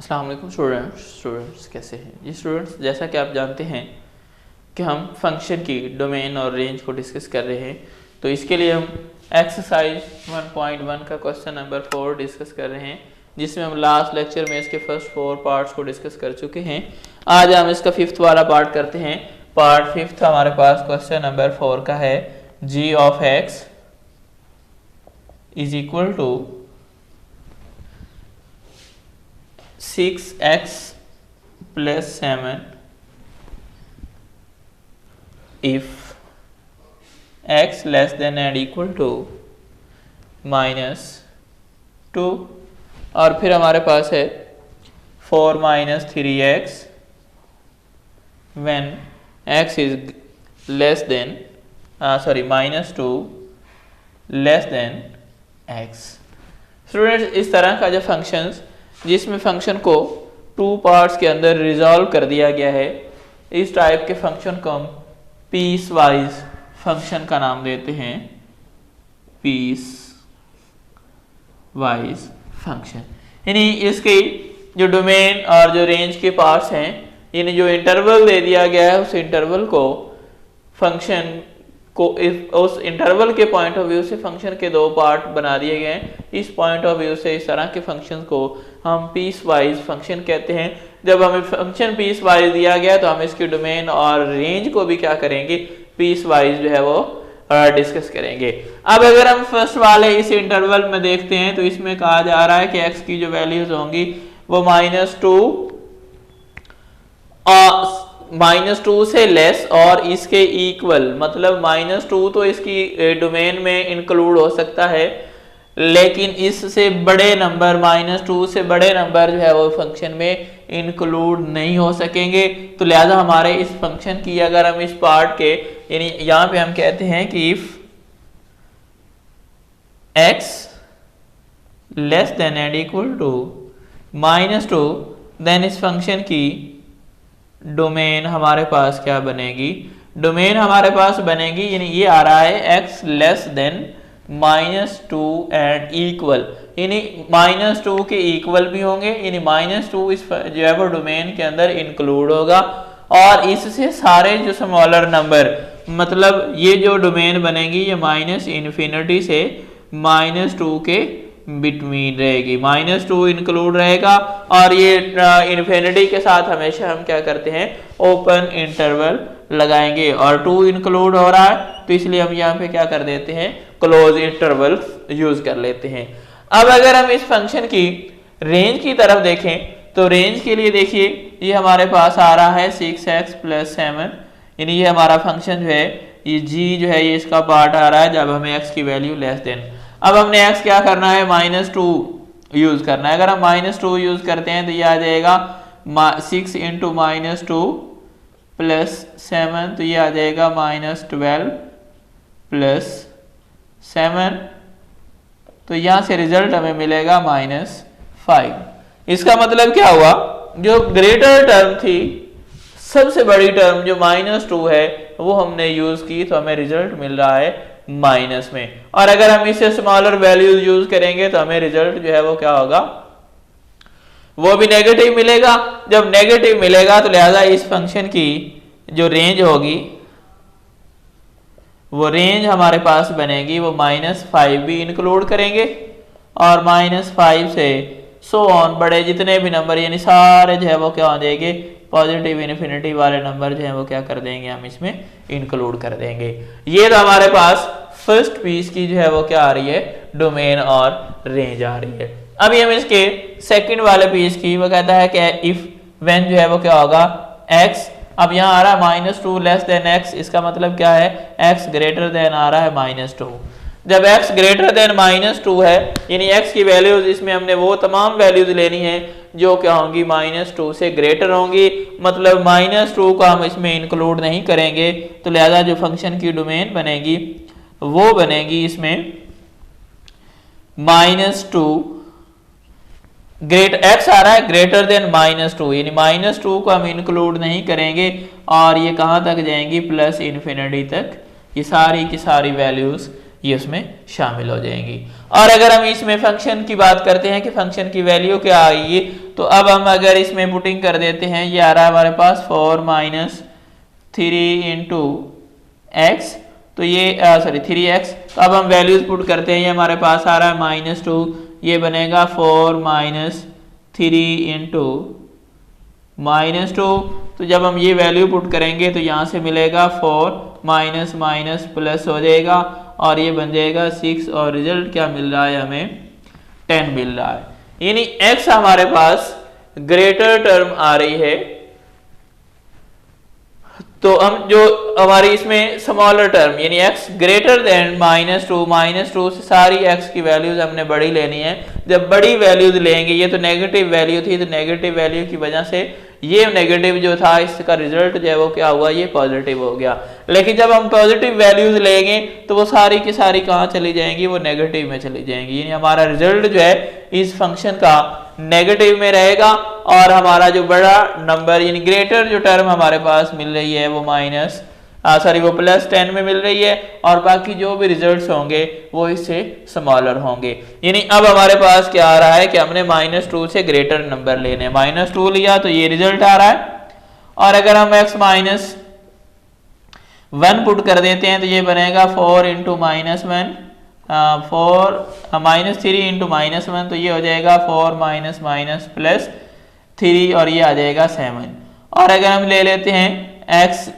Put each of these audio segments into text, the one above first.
अस्सलाम वालेकुम स्टूडेंट्स कैसे हैं जी स्टूडेंट्स। जैसा कि आप जानते हैं कि हम फंक्शन की डोमेन और रेंज को डिस्कस कर रहे हैं, तो इसके लिए हम एक्सरसाइज 1.1 का क्वेश्चन नंबर 4 डिस्कस कर रहे हैं, जिसमें हम लास्ट लेक्चर में इसके फर्स्ट 4 पार्ट्स को डिस्कस कर चुके हैं। आज हम इसका 5th वाला पार्ट करते हैं। पार्ट 5th हमारे पास क्वेश्चन नंबर 4 का है g of x is equal to 6x plus 7 if x less than and equal to -2, और फिर हमारे पास है 4 - 3x when x is less than -2 less than x। Students, इस तरह का जो फंक्शंस जिसमें फंक्शन को 2 पार्ट्स के अंदर रिजॉल्व कर दिया गया है, इस टाइप के फंक्शन को हम पीस वाइज फंक्शन का नाम देते हैं पीस वाइज फंक्शन। यानी इसकी जो डोमेन और जो रेंज के पार्ट्स हैं, यानी जो इंटरवल दे दिया गया है उस इंटरवल को फंक्शन को उस इंटरवल के पॉइंट ऑफ व्यू से फंक्शन के 2 पार्ट बना दिए गए हैं। इस पॉइंट ऑफ व्यू से इस तरह के फंक्शन को हम पीस वाइज फंक्शन कहते हैं। जब हमें फंक्शन पीस वाइज दिया गया तो हम इसकी डोमेन और रेंज को भी क्या करेंगे, पीस वाइज जो है वो डिस्कस करेंगे। अब अगर हम फर्स्ट वाले इस इंटरवल में देखते हैं तो इसमें कहा जा रहा है कि x की जो वैल्यूज होंगी वो -2 से लेस और इसके इक्वल, मतलब -2 तो इसकी डोमेन में इंक्लूड हो सकता है, लेकिन इससे बड़े नंबर -2 से बड़े नंबर जो है वो फंक्शन में इंक्लूड नहीं हो सकेंगे। तो लिहाजा हमारे इस फंक्शन की अगर हम इस पार्ट के, यानी यहाँ पे हम कहते हैं कि if x less than and equal to -2 then इस फंक्शन की डोमेन हमारे पास क्या बनेगी, डोमेन हमारे पास बनेगी, यानी ये आ रहा है x less then -2 and equal, यानी -2 के इक्वल भी होंगे, यानी -2 इस जो है वो डोमेन के अंदर इंक्लूड होगा, और इससे सारे जो स्मॉलर नंबर, मतलब ये जो डोमेन बनेगी ये -∞ से -2 के बिटवीन रहेगी। -2 इंक्लूड रहेगा, और ये इन्फिनिटी के साथ हमेशा हम क्या करते हैं, ओपन इंटरवल लगाएंगे, और 2 इंक्लूड हो रहा है तो इसलिए हम यहाँ पे क्या कर देते हैं, क्लोज इंटरवल यूज कर लेते हैं। अब अगर हम इस फंक्शन की रेंज की तरफ देखें तो रेंज के लिए देखिए ये हमारे पास आ रहा है 6x + 7, यानी ये हमारा फंक्शन जो है ये g जो है ये इसका पार्ट आ रहा है जब हमें x की वैल्यू लेस देन। अब हमने x क्या करना है, -2 यूज करना है। अगर हम -2 यूज करते हैं तो ये आ जाएगा 6 × -2 + 7, तो ये आ जाएगा -12 + 7, तो यहाँ से रिजल्ट हमें मिलेगा -5। इसका मतलब क्या हुआ, जो ग्रेटर टर्म थी, सबसे बड़ी टर्म जो -2 है वो हमने यूज की, तो हमें रिजल्ट मिल रहा है माइनस में, और अगर हम इसे स्मॉलर वैल्यूज यूज करेंगे तो हमें रिजल्ट जो है वो क्या होगा, वो भी नेगेटिव मिलेगा। जब नेगेटिव मिलेगा तो लिहाजा इस फंक्शन की जो रेंज होगी वो रेंज हमारे पास बनेगी वो -5 भी इंक्लूड करेंगे, और -5 से सो ऑन बड़े जितने भी नंबर, यानी सारे जो है वो क्या हो जाएंगे, पॉजिटिव इन्फिनिटी वाले नंबर जो है वो क्या कर देंगे, हम इसमें इंक्लूड कर देंगे। ये तो हमारे पास फर्स्ट पीस की जो है वो क्या आ रही है, डोमेन और रेंज आ रही है। अभी हम इसके सेकंड वाले पीस की, वो कहता है कि इफ व्हेन जो है वो क्या होगा, x, अब यहाँ आ रहा है -2 लेस देन x, इसका मतलब क्या है, x ग्रेटर देन आ रहा है -2। जब x ग्रेटर देन -2 है, यानी x की वैल्यूज इसमें हमने वो तमाम वैल्यूज लेनी है जो क्या होंगी, -2 से ग्रेटर होंगी, मतलब -2 को हम इसमें इंक्लूड नहीं करेंगे, तो लिहाजा जो फंक्शन की डोमेन बनेगी वो बनेगी इसमें -2 x आ रहा है ग्रेटर देन -2, यानी -2 को हम इंक्लूड नहीं करेंगे, और ये कहाँ तक जाएंगी, +∞ तक, ये सारी की सारी वैल्यूज ये उसमें शामिल हो जाएंगी। और अगर हम इसमें फंक्शन की बात करते हैं कि फंक्शन की वैल्यू क्या आएगी, तो अब हम अगर इसमें पुटिंग कर देते हैं, ये आ रहा है हमारे पास 4 माइनस 3 इंटू एक्स, तो ये सॉरी 3x। तो अब हम वैल्यूज पुट करते हैं, ये हमारे पास आ रहा है -2, ये बनेगा 4 माइनस 3 इंटू -2। तो जब हम ये वैल्यू पुट करेंगे तो यहाँ से मिलेगा 4 माइनस माइनस प्लस हो जाएगा और ये बन जाएगा 6 और रिजल्ट क्या मिल रहा है हमें 10 मिल रहा है, यानी x हमारे पास ग्रेटर टर्म आ रही है। तो हम जो हमारी इसमें स्मॉलर टर्म यानी x ग्रेटर देन -2 से सारी x की वैल्यूज हमने बड़ी लेनी है। जब बड़ी वैल्यूज लेंगे, ये तो नेगेटिव वैल्यू थी, तो नेगेटिव वैल्यू की वजह से ये नेगेटिव जो था इसका रिजल्ट जो है वो क्या हुआ, ये पॉजिटिव हो गया। लेकिन जब हम पॉजिटिव वैल्यूज लेंगे तो वो सारी की सारी कहाँ चली जाएंगी, वो नेगेटिव में चली जाएंगी, यानी हमारा रिजल्ट जो है इस फंक्शन का नेगेटिव में रहेगा और हमारा जो बड़ा नंबर यानी ग्रेटर जो टर्म हमारे पास मिल रही है वो वो +10 में मिल रही है और बाकी जो भी रिजल्ट्स होंगे वो इससे स्मॉलर होंगे। यानी अब हमारे पास क्या आ रहा है कि हमने -2 से ग्रेटर नंबर लेने, -2 लिया तो ये रिजल्ट आ रहा है। और अगर हम x -1 पुट कर देते हैं तो ये बनेगा 4 इंटू -1 -3 इंटू -1, तो ये हो जाएगा 4 माइनस माइनस प्लस 3 और ये आ जाएगा 7। और अगर हम ले लेते हैं x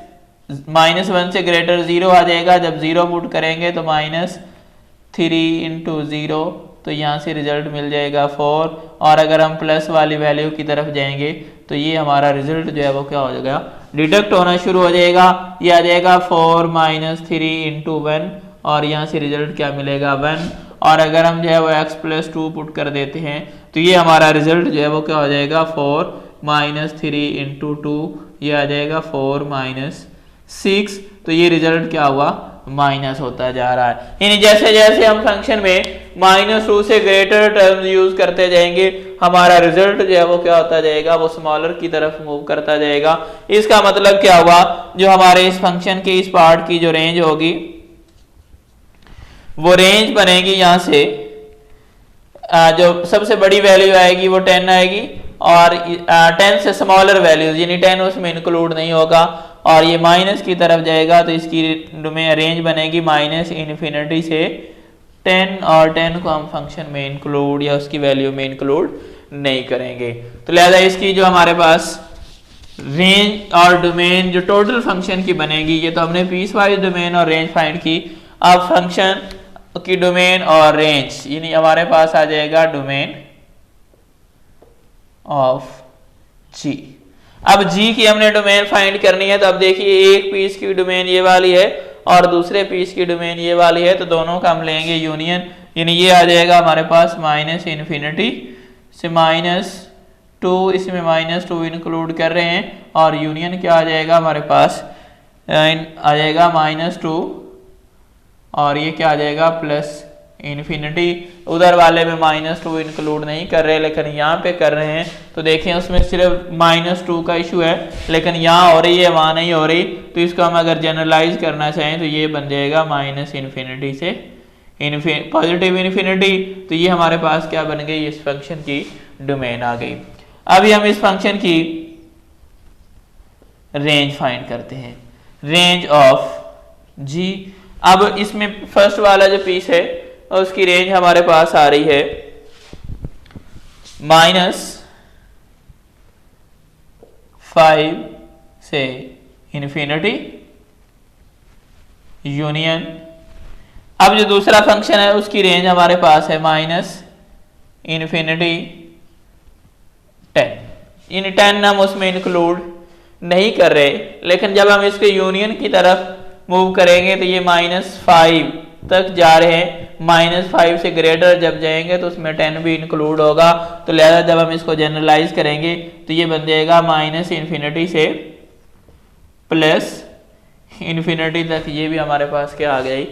-1 से ग्रेटर 0 आ जाएगा, जब 0 पुट करेंगे तो -3 इंटू 0, तो यहाँ से रिजल्ट मिल जाएगा 4। और अगर हम प्लस वाली वैल्यू की तरफ जाएंगे तो ये हमारा रिजल्ट जो है वो क्या हो जाएगा, डिडक्ट होना शुरू हो जाएगा। ये आ जाएगा 4 माइनस 3 इंटू 1 और यहाँ से रिजल्ट क्या मिलेगा 1। और अगर हम जो है वो x + 2 पुट कर देते हैं तो ये हमारा रिजल्ट जो है वो क्या हो जाएगा 4 माइनस 3 इंटू 2, ये आ जाएगा 4 माइनस 6। तो ये रिजल्ट क्या हुआ, माइनस होता जा रहा है। यानी जैसे जैसे हम फंक्शन में -2 से ग्रेटर टर्म यूज करते जाएंगे हमारा रिजल्ट जो है वो क्या होता जाएगा, वो स्मॉलर की तरफ मूव करता जाएगा। इसका मतलब क्या हुआ, जो हमारे इस फंक्शन के इस पार्ट की जो रेंज होगी वो रेंज बनेगी, यहाँ से जो सबसे बड़ी वैल्यू आएगी वो 10 आएगी और 10 से स्मॉलर वैल्यूज यानी 10 उसमें इंक्लूड नहीं होगा और ये माइनस की तरफ जाएगा तो इसकी में रेंज बनेगी -∞ से 10 और 10 को हम फंक्शन में इंक्लूड या उसकी वैल्यू में इंक्लूड नहीं करेंगे। तो लिहाजा इसकी जो हमारे पास रेंज और डोमेन जो टोटल फंक्शन की बनेगी, ये तो हमने पीस वाइज डोमेन और रेंज फाइंड की। अब फंक्शन की डोमेन और रेंज यानी हमारे पास आ जाएगा डोमेन ऑफ जी। अब जी की हमने डोमेन फाइंड करनी है, तो अब देखिए एक पीस की डोमेन ये वाली है और दूसरे पीस की डोमेन ये वाली है, तो दोनों का हम लेंगे यूनियन, यानी ये आ जाएगा हमारे पास -∞ से -2, इसमें -2 इंक्लूड कर रहे हैं और यूनियन क्या आ जाएगा हमारे पास आ जाएगा -2 और ये क्या आ जाएगा +∞। उधर वाले में -2 इंक्लूड नहीं कर रहे लेकिन यहाँ पे कर रहे हैं, तो देखें उसमें सिर्फ -2 का इशू है लेकिन यहाँ हो रही है वहाँ नहीं हो रही। तो इसको हम अगर जनरलाइज करना चाहें तो ये बन जाएगा -∞ से पॉजिटिव इन्फिनिटी। तो ये हमारे पास क्या बन गई, इस फंक्शन की डोमेन आ गई। अभी हम इस फंक्शन की रेंज फाइंड करते हैं, रेंज ऑफ जी। अब इसमें फर्स्ट वाला जो पीस है उसकी रेंज हमारे पास आ रही है -5 से इन्फिनिटी यूनियन। अब जो दूसरा फंक्शन है उसकी रेंज हमारे पास है -∞ 10, इन 10 हम उसमें इंक्लूड नहीं कर रहे, लेकिन जब हम इसके यूनियन की तरफ मूव करेंगे तो ये -5 तक जा रहे हैं। -5 से ग्रेटर जब जाएंगे तो उसमें 10 भी इंक्लूड होगा। तो लिहाजा जब हम इसको जनरलाइज करेंगे तो ये बन जाएगा -∞ से +∞ तक, ये भी हमारे पास क्या आ गई,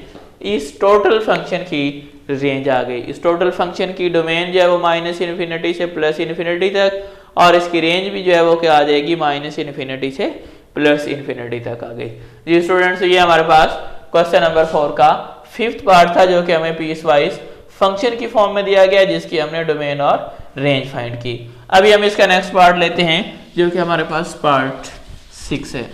इस टोटल फंक्शन की रेंज आ गई। इस टोटल फंक्शन की डोमेन जो है वो -∞ से +∞ तक और इसकी रेंज भी जो है वो क्या आ जाएगी -∞ से +∞ तक आ गई। जी स्टूडेंट्स, ये हमारे पास क्वेश्चन नंबर 4 का 5th पार्ट था जो कि हमें पीस वाइज फंक्शन की फॉर्म में दिया गया जिसकी हमने डोमेन और रेंज फाइंड की। अभी हम इसका नेक्स्ट पार्ट लेते हैं जो कि हमारे पास पार्ट 6 है।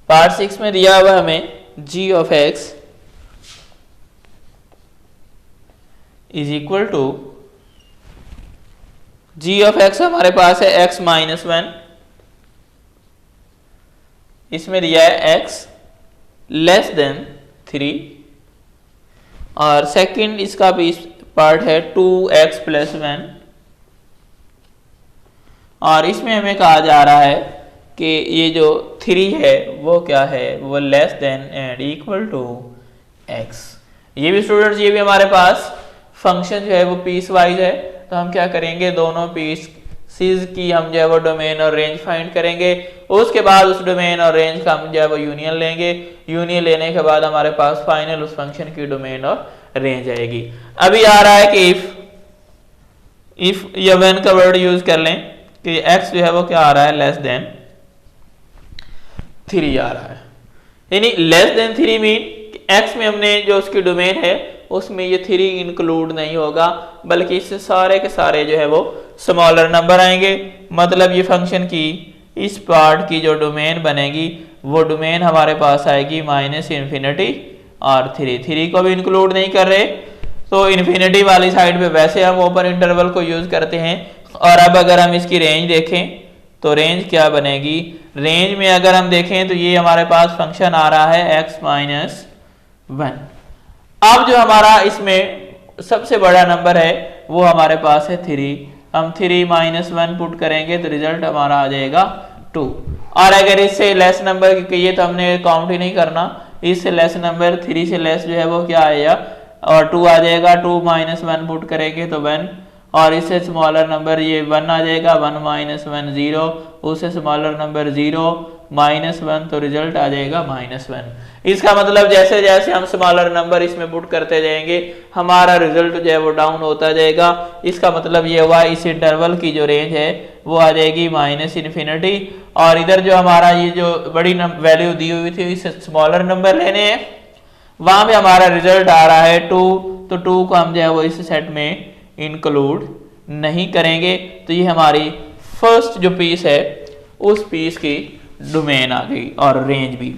पार्ट 6 में दिया हुआ हमें g of x is equal to g of x हमारे पास है x माइनस 1, इसमें दिया है x लेस देन 3, और सेकंड इसका भी पार्ट है 2x प्लस 1, और इसमें हमें कहा जा रहा है कि ये जो 3 है वो क्या है, वो less than and equal to x। ये भी स्टूडेंट्स, ये भी हमारे पास फंक्शन जो है वो पीस वाइज है, तो हम क्या करेंगे, दोनों पीसेस की हम जो है वो डोमेन और रेंज फाइंड करेंगे। उसके बाद उस डोमेन और रेंज का हम जो है वो यूनियन लेंगे। यूनियन लेने के बाद हमारे पास फाइनल उस फंक्शन की डोमेन और रेंज आएगी। अभी आ रहा है कि इफ या व्हेन का वर्ड यूज कर लें कि x जो है वो क्या आ रहा है, लेस देन 3 आ रहा है, यानी लेस देन 3 मीन x में हमने जो उसकी डोमेन है उसमें ये 3 इंक्लूड नहीं होगा, बल्कि इससे सारे के सारे जो है वो स्मॉलर नंबर आएंगे। मतलब ये फंक्शन की इस पार्ट की जो डोमेन बनेगी वो डोमेन हमारे पास आएगी माइनस इन्फिनिटी और 3 को भी इंक्लूड नहीं कर रहे, तो इन्फिनिटी वाली साइड पे वैसे हम ओपन इंटरवल को यूज करते हैं। और अब अगर हम इसकी रेंज देखें तो रेंज क्या बनेगी, रेंज में अगर हम देखें तो ये हमारे पास फंक्शन आ रहा है x माइनस 1। अब जो हमारा इसमें सबसे बड़ा नंबर है वो हमारे पास है 3, हम 3 माइनस 1 पुट करेंगे तो रिजल्ट हमारा आ जाएगा 2। और अगर इससे लेस नंबर, क्योंकि ये तो हमने काउंट ही नहीं करना, इससे लेस नंबर 3 से लेस जो है वो क्या आएगा, और 2 आ जाएगा। 2 माइनस 1 पुट करेंगे तो 1, और इससे स्मॉलर नंबर ये 1 आ जाएगा, 1 माइनस 1 0, उससे स्मॉलर नंबर 0 माइनस 1, तो रिजल्ट आ जाएगा -1। इसका मतलब जैसे जैसे हम स्मॉलर नंबर इसमें पुट करते जाएंगे हमारा रिजल्ट जो है वो डाउन होता जाएगा। इसका मतलब ये हुआ इस इंटरवल की जो रेंज है वो आ जाएगी माइनस इन्फिनिटी, और इधर जो हमारा ये जो बड़ी वैल्यू दी हुई थी इससे स्मॉलर नंबर लेने हैं, वहां पे हमारा रिजल्ट आ रहा है 2, तो 2 को हम जो है वो इस सेट में इंक्लूड नहीं करेंगे। तो ये हमारी फर्स्ट जो पीस है उस पीस की डोमेन आ गई और रेंज भी।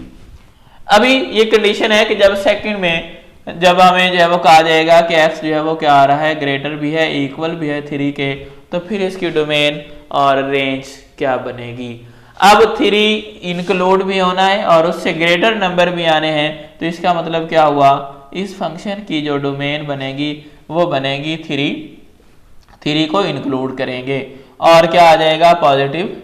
अभी ये कंडीशन है कि जब सेकंड में जब हमें जो है वो कहा जाएगा कि x जो है वो क्या आ रहा है, ग्रेटर भी है इक्वल भी है 3 के, तो फिर इसकी डोमेन और रेंज क्या बनेगी। अब 3 इंक्लूड भी होना है और उससे ग्रेटर नंबर भी आने हैं, तो इसका मतलब क्या हुआ, इस फंक्शन की जो डोमेन बनेगी वो बनेगी 3 को इंक्लूड करेंगे, और क्या आ जाएगा, पॉजिटिव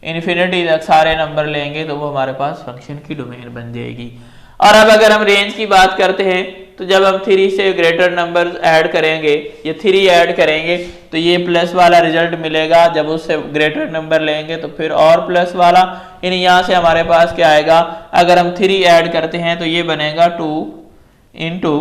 इन्फिनिटी तक सारे नंबर लेंगे तो वो हमारे पास फंक्शन की डोमेन बन जाएगी। और अब अगर हम रेंज की बात करते हैं तो जब हम 3 से ग्रेटर नंबर ऐड करेंगे, ये 3 ऐड करेंगे तो ये प्लस वाला रिजल्ट मिलेगा, जब उससे ग्रेटर नंबर लेंगे तो फिर और प्लस वाला, यानी यहाँ से हमारे पास क्या आएगा, अगर हम 3 ऐड करते हैं तो ये बनेगा 2 इंटू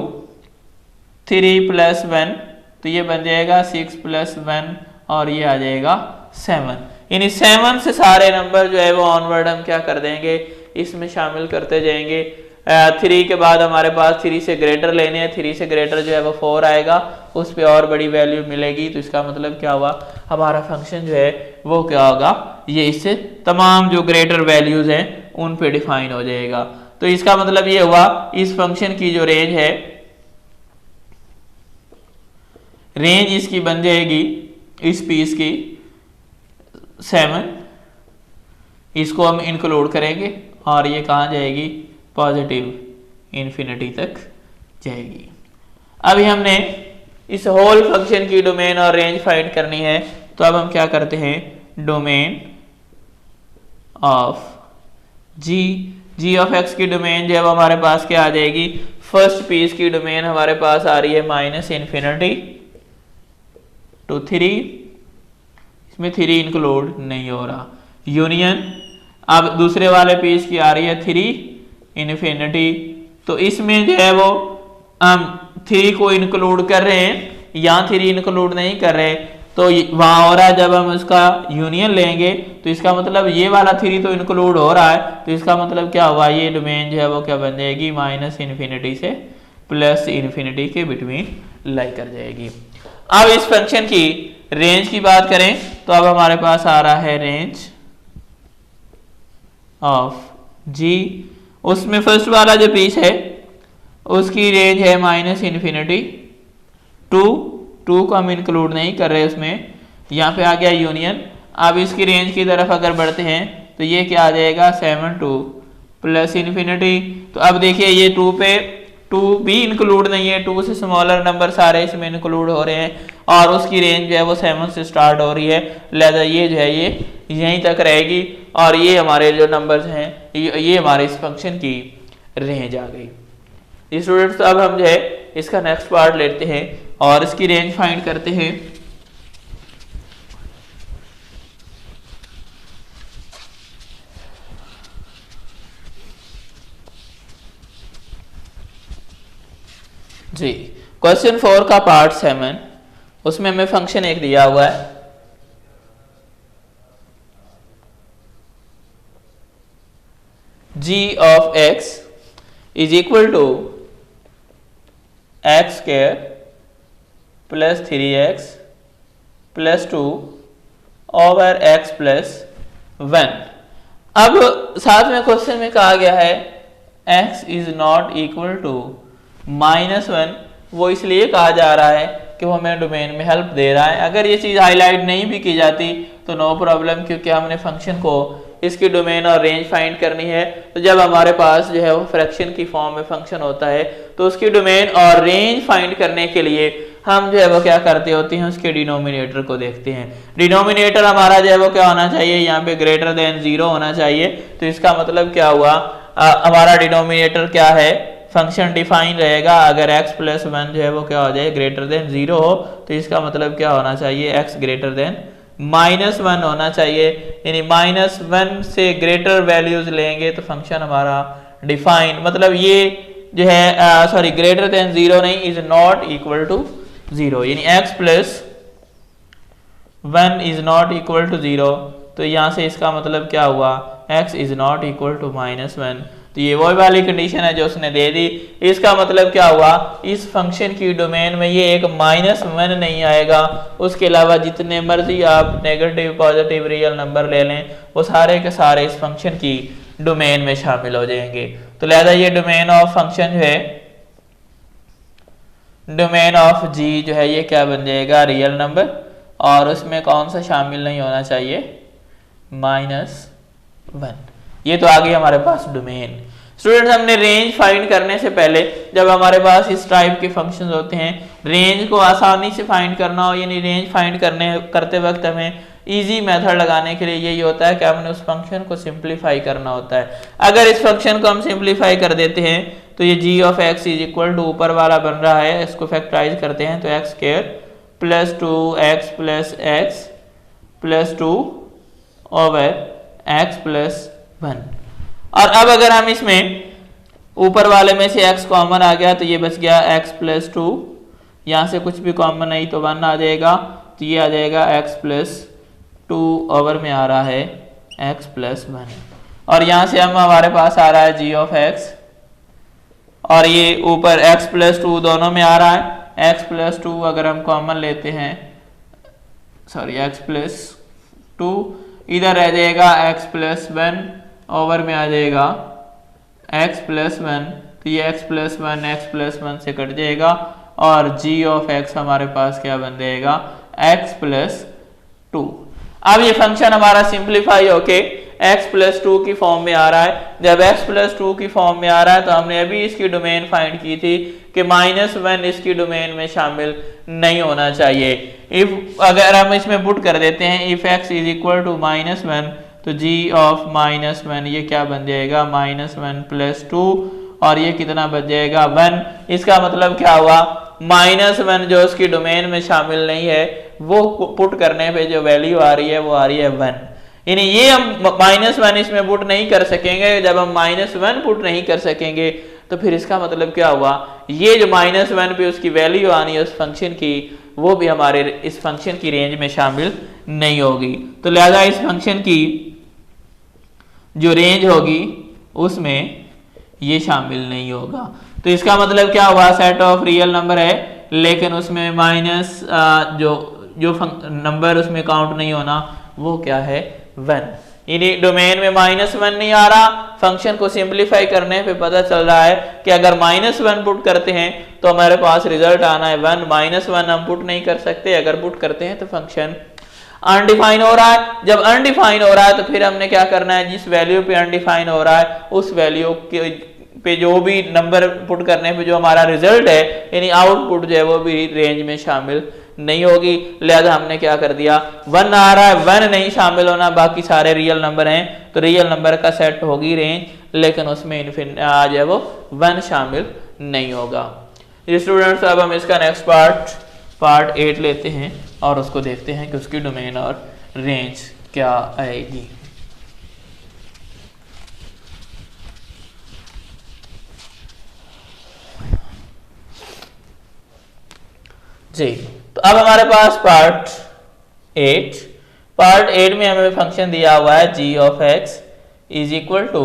3 प्लस 1, तो ये बन जाएगा 6 प्लस 1, और ये आ जाएगा 7। यानी 7 से सारे नंबर जो है वो ऑनवर्ड हम क्या कर देंगे, इसमें शामिल करते जाएंगे। 3 के बाद हमारे पास 3 से ग्रेटर लेने हैं, 3 से ग्रेटर जो है वो 4 आएगा, उस पर और बड़ी वैल्यू मिलेगी, तो इसका मतलब क्या हुआ, हमारा फंक्शन जो है वो क्या होगा, ये इससे तमाम जो ग्रेटर वैल्यूज हैं उन पे डिफाइन हो जाएगा। तो इसका मतलब ये हुआ इस फंक्शन की जो रेंज है, रेंज इसकी बन जाएगी इस पीस की 7, इसको हम इंक्लूड करेंगे और ये कहाँ जाएगी, पॉजिटिव इन्फिनिटी तक जाएगी। अभी हमने इस होल फंक्शन की डोमेन और रेंज फाइंड करनी है, तो अब हम क्या करते हैं, domain of g of x की डोमेन जो है वो हमारे पास क्या आ जाएगी, फर्स्ट पीस की डोमेन हमारे पास आ रही है माइनस इन्फिनिटी टू 3, इसमें 3 इंक्लूड नहीं हो रहा, यूनियन। अब दूसरे वाले पीस की आ रही है 3 इन्फिनिटी, तो इसमें जो है वो हम 3 को इंक्लूड कर रहे हैं, यहाँ 3 इंक्लूड नहीं कर रहे, तो वहां हो रहा है, जब हम उसका यूनियन लेंगे तो इसका मतलब ये वाला 3 तो इंक्लूड हो रहा है, तो इसका मतलब क्या हुआ, ये डोमेन जो है वो क्या बन जाएगी, माइनस इन्फिनिटी से प्लस इन्फिनिटी के बिटवीन लाई कर जाएगी। अब इस फंक्शन की रेंज की बात करें तो अब हमारे पास आ रहा है रेंज ऑफ जी, उसमें फर्स्ट वाला जो पीस है उसकी रेंज है माइनस इन्फिनिटी टू को हम इंक्लूड नहीं कर रहे उसमें, यहाँ पे आ गया यूनियन। अब इसकी रेंज की तरफ अगर बढ़ते हैं तो ये क्या आ जाएगा 7 टू प्लस इन्फिनिटी। तो अब देखिए ये 2 पे 2 भी इंक्लूड नहीं है, 2 से स्मॉलर नंबर सारे इसमें इंक्लूड हो रहे हैं और उसकी रेंज जो है वो 7 से स्टार्ट हो रही है, लिहाजा ये जो है ये यहीं तक रहेगी और ये हमारे जो नंबर्स हैं ये हमारे इस फंक्शन की रेंज आ गई। स्टूडेंट्स अब हम जो है इसका नेक्स्ट पार्ट लेते हैं और इसकी रेंज फाइंड करते हैं। जी क्वेश्चन 4 का पार्ट 7, उसमें हमें फंक्शन एक दिया हुआ है g of x is equal to x square plus 3x plus 2 over x plus 1। अब साथ में क्वेश्चन में कहा गया है x is not equal to -1, वो इसलिए कहा जा रहा है कि वो हमें डोमेन में हेल्प दे रहा है। अगर ये चीज़ हाईलाइट नहीं भी की जाती तो नो प्रॉब्लम, क्योंकि हमने फंक्शन को इसकी डोमेन और रेंज फाइंड करनी है। तो जब हमारे पास जो है वो फ्रैक्शन की फॉर्म में फंक्शन होता है तो उसकी डोमेन और रेंज फाइंड करने के लिए हम जो है वो क्या करते होते हैं, उसके डिनोमिनेटर को देखते हैं। डिनोमिनेटर हमारा जो है वो क्या होना चाहिए, यहाँ पे ग्रेटर देन 0 होना चाहिए। तो इसका मतलब क्या हुआ, हमारा डिनोमिनेटर क्या है, फंक्शन डिफाइन रहेगा अगर x प्लस 1 जो है वो क्या हो जाए ग्रेटर देन 0 हो, तो इसका मतलब क्या होना चाहिए, x ग्रेटर देन -1 होना चाहिए। यानी -1 से ग्रेटर वैल्यूज लेंगे तो फंक्शन हमारा डिफाइन, मतलब ये जो है सॉरी ग्रेटर देन 0 नहीं, इज नॉट इक्वल टू 0, यानी x plus 1 is not equal to 0। तो यहाँ से इसका मतलब क्या हुआ, x is not equal to -1। तो ये वही वाली कंडीशन है जो उसने दे दी। इसका मतलब क्या हुआ, इस फंक्शन की डोमेन में ये एक -1 नहीं आएगा, उसके अलावा जितने मर्जी आप नेगेटिव पॉजिटिव रियल नंबर ले लें वो सारे के सारे इस फंक्शन की डोमेन में शामिल हो जाएंगे। तो लिहाजा ये डोमेन ऑफ फंक्शन जो है, डोमेन ऑफ g जो है ये क्या बन जाएगा, रियल नंबर, और उसमें कौन सा शामिल नहीं होना चाहिए, -1। ये तो आ गई हमारे पास डोमेन। स्टूडेंट्स हमने रेंज फाइंड करने से पहले जब हमारे पास इस टाइप के फंक्शंस होते हैं, रेंज को आसानी से फाइंड करना हो, यानी रेंज फाइंड करते वक्त हमें इजी मेथड लगाने के लिए यही होता है कि हमने उस फंक्शन को सिंप्लीफाई करना होता है। अगर इस फंक्शन को हम सिंप्लीफाई कर देते हैं तो ये g of x is equal to ऊपर वाला बन रहा है, इसको फैक्टराइज करते हैं तो x square plus 2x plus x plus 2 over x plus 1। और अब अगर हम इसमें ऊपर वाले में से x कॉमन आ गया तो ये बच गया x प्लस 2, यहाँ से कुछ भी कॉमन नहीं तो 1 आ जाएगा, तो ये आ जाएगा x प्लस 2 ओवर में आ रहा है x प्लस 1। और यहाँ से हम हमारे पास आ रहा है g ऑफ x, और ये ऊपर x प्लस 2 दोनों में आ रहा है। x प्लस 2 अगर हम कॉमन लेते हैं, सॉरी x प्लस 2 इधर रह जाएगा x प्लस 1 ओवर में आ जाएगा x प्लस 1, तो ये x प्लस 1 से कट जाएगा और g ऑफ x हमारे पास क्या बन जाएगा, x प्लस 2। अब ये फंक्शन हमारा सिंप्लीफाई होके x प्लस 2 की फॉर्म में आ रहा है। जब x प्लस 2 की फॉर्म में आ रहा है तो हमने अभी इसकी डोमेन फाइंड की थी कि -1 इसकी डोमेन में शामिल नहीं होना चाहिए। इफ अगर हम इसमें पुट कर देते हैं if x is equal to -1, तो g ऑफ -1 ये क्या बन जाएगा, -1 प्लस 2, और ये कितना बच जाएगा 1। इसका मतलब क्या हुआ, -1 जो उसकी डोमेन में शामिल नहीं है वो पुट करने पे जो वैल्यू आ रही है वो आ रही है 1। यानी ये हम -1 इसमें पुट नहीं कर सकेंगे। जब हम -1 पुट नहीं कर सकेंगे तो फिर इसका मतलब क्या हुआ, ये जो -1 पे उसकी वैल्यू आनी है उस फंक्शन की, वो भी हमारे इस फंक्शन की रेंज में शामिल नहीं होगी। तो लिहाजा इस फंक्शन की जो रेंज होगी उसमें ये शामिल नहीं होगा। तो इसका मतलब क्या हुआ, सेट ऑफ रियल नंबर है लेकिन उसमें माइनस जो नंबर उसमें काउंट नहीं होना वो क्या है, 1। यानी डोमेन में -1 नहीं आ रहा। फंक्शन को सिंपलीफाई करने पे पता चल रहा है कि अगर -1 पुट करते हैं तो हमारे पास रिजल्ट आना है 1। -1 हम पुट नहीं कर सकते, अगर पुट करते हैं तो फंक्शन अनडिफाइन हो रहा है। जब अनडिफाइन हो रहा है तो फिर हमने क्या करना है, जिस वैल्यू पे अनडिफाइन हो रहा है उस वैल्यू के पे जो भी नंबर पुट करने पे जो हमारा रिजल्ट है यानी आउटपुट जो है वो भी रेंज में शामिल नहीं होगी। लिहाजा हमने क्या कर दिया, 1 आ रहा है, 1 नहीं शामिल होना, बाकी सारे रियल नंबर हैं तो रियल नंबर का सेट होगी रेंज, लेकिन उसमें जो है वो 1 शामिल नहीं होगा। स्टूडेंट्स अब हम इसका नेक्स्ट पार्ट 8 लेते हैं और उसको देखते हैं कि उसकी डोमेन और रेंज क्या आएगी। जी, तो अब हमारे पास पार्ट 8 में हमें फंक्शन दिया हुआ है g of x is equal to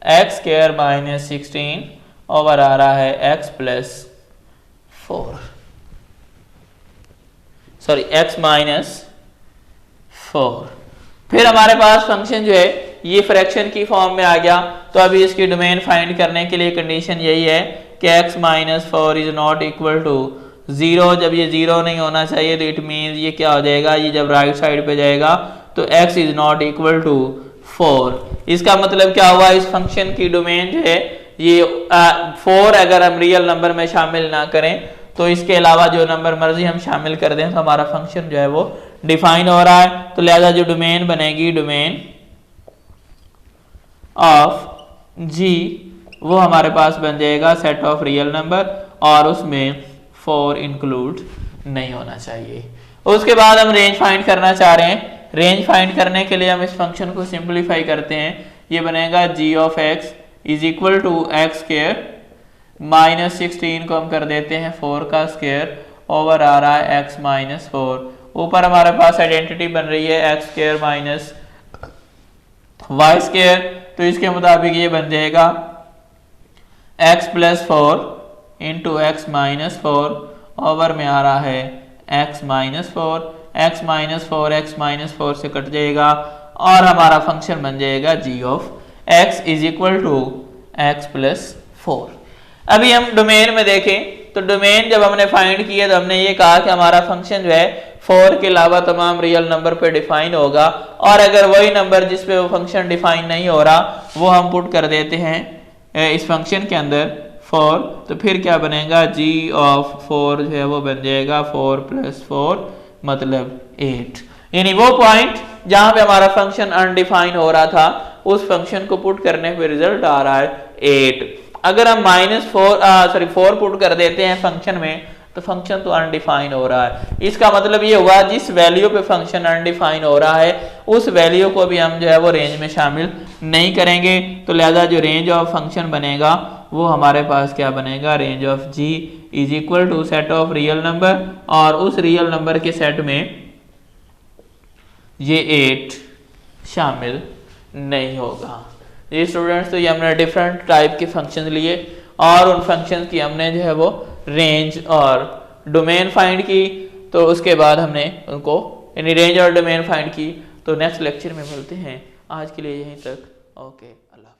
x square minus 16 over आ रहा है x plus 4, sorry x minus 4। फिर हमारे पास फंक्शन जो है ये फ्रैक्शन की फॉर्म में आ गया। तो अभी इसकी डोमेन फाइंड करने के लिए कंडीशन यही है कि x minus 4 is not equal to 0। जब ये 0 नहीं होना चाहिए तो इट मीन्स ये क्या हो जाएगा, ये जब राइट साइड पे जाएगा तो x is not equal to 4। इसका मतलब क्या हुआ, इस फंक्शन की डोमेन जो है ये 4 अगर हम रियल नंबर में शामिल ना करें तो इसके अलावा जो नंबर मर्जी हम शामिल कर दें तो हमारा फंक्शन जो है वो डिफाइन हो रहा है। तो लिहाजा जो डोमेन बनेगी, डोमेन ऑफ g वो हमारे पास बन जाएगा सेट ऑफ रियल नंबर और उसमें 4 इंक्लूड नहीं होना चाहिए। उसके बाद हम रेंज फाइंड करना चाह रहे हैं। रेंज फाइंड करने के लिए हम इस फंक्शन को सिंपलीफाई करते हैं। ये बनेगा g of x is equal to x square minus 16 को हम कर देते हैं 4 का स्क्वायर ओवर आ रहा है x माइनस 4। ऊपर हमारे पास आइडेंटिटी बन रही है x square minus y square, तो इसके मुताबिक ये बन जाएगा x plus 4 into x minus 4 over में आ रहा है x minus 4। x minus 4 x minus 4 से कट जाएगा और हमारा फंक्शन बन जाएगा g of x is equal to x plus 4। अभी हम डोमेन में देखें तो डोमेन जब हमने फाइंड किया तो हमने ये कहा कि हमारा फंक्शन जो है 4 के अलावा तमाम रियल नंबर पे डिफाइन होगा और अगर वही नंबर जिस पे वो फंक्शन डिफाइन नहीं हो रहा वो हम पुट कर देते हैं इस फंक्शन के अंदर 4, तो फिर क्या बनेगा, g ऑफ 4 जो है वो बन जाएगा 4 प्लस 4 मतलब 8। यानी वो पॉइंट जहां पे हमारा फंक्शन अनडिफाइन हो रहा था उस फंक्शन को पुट करने पे रिजल्ट आ रहा है 8। अगर हम -4 पुट कर देते हैं फंक्शन में तो फंक्शन तो अनडिफाइन हो रहा है। इसका मतलब ये हुआ जिस वैल्यू पे फंक्शन अनडिफाइन हो रहा है उस वैल्यू को भी हम जो है वो रेंज में शामिल नहीं करेंगे। तो लिहाजा जो रेंज ऑफ फंक्शन बनेगा वो हमारे पास क्या बनेगा, range of g is equal to set of real number और उस रियल नंबर के सेट में ये 8 शामिल नहीं होगा। ये स्टूडेंट्स, तो ये हमने डिफरेंट टाइप के फंक्शन लिए और उन फंक्शन की हमने जो है वो रेंज और डोमेन फाइंड की। तो उसके बाद हमने उनको यानी रेंज और डोमेन फाइंड की। तो नेक्स्ट लेक्चर में मिलते हैं, आज के लिए यहीं तक। ओके, अल्लाह।